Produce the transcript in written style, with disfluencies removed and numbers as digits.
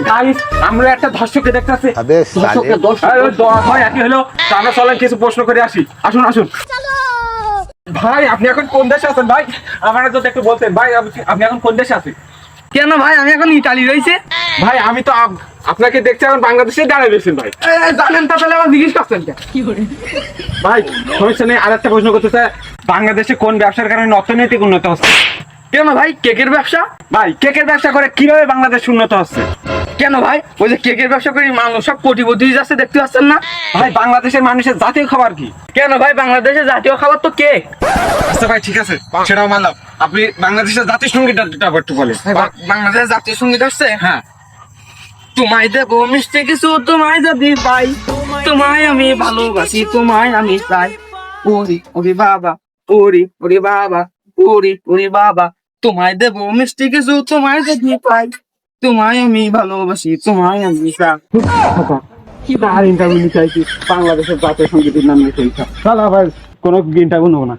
Guys আমরা একটা ধর্ষককে দেখতেছি। আবে সালে ভাই একই হলো, আমরা চলেন কিছু প্রশ্ন করে আসি। আসুন আসুন ভাই, আপনি এখন কোন দেশে আছেন ভাই? আমার যদি একটু বলতেন ভাই, আপনি এখন কোন দেশে আছেন? কেন ভাই আমি এখন ইতালি রয়েছে? ভাই আমি তো আপনাকে দেখছি এখন বাংলাদেশে দাঁড়িয়ে রয়েছেন ভাই। জানেন তা তাহলে আমার জিজ্ঞেস করছেন কেন? ভাই সমস্যা নেই, আর একটা প্রশ্ন করতে চাই, বাংলাদেশে কোন ব্যবসার কারণে অর্থনৈতিক উন্নত হচ্ছে? কেন ভাই কেকের ব্যবসা? ভাই কেকের ব্যবসা করে কিভাবে বাংলাদেশ উন্নত হচ্ছে? কেন ভাই ওই যে কেকের ব্যবসা করি মানুষ সব কোটিপতি যাচ্ছে, দেখতে পাচ্ছেন না? ভাই বাংলাদেশের মানুষের জাতীয় খাবার কি? কেন ভাই বাংলাদেশের জাতীয় খাবার তো কেক। আচ্ছা ভাই ঠিক আছে, সেটাও মানলাম। আপনি বাংলাদেশের জাতীয় সঙ্গীতটা একটু বলেন। বাংলাদেশের জাতীয় সঙ্গীত আসছে, হ্যাঁ তোমায় দেবো মিষ্টি কিছু তোমায় যদি পাই, তোমায় আমি ভালোবাসি তোমায় আমি চাই, ওরে ওরে বাবা ওরে ওরে বাবা ওরে ওরে বাবা, তোমায় দেবো মিষ্টি কিছু তোমায় যদি পাই, তোমায় আমি ভালোবাসি তোমায় আমি চাই। আর ইন্টারভিউ নিতে চাইছি, বাংলাদেশের জাতীয় সঙ্গীতের নাম নিতে চাই। তাহলে আবার কোনো ইন্টারভিউ নেবো না।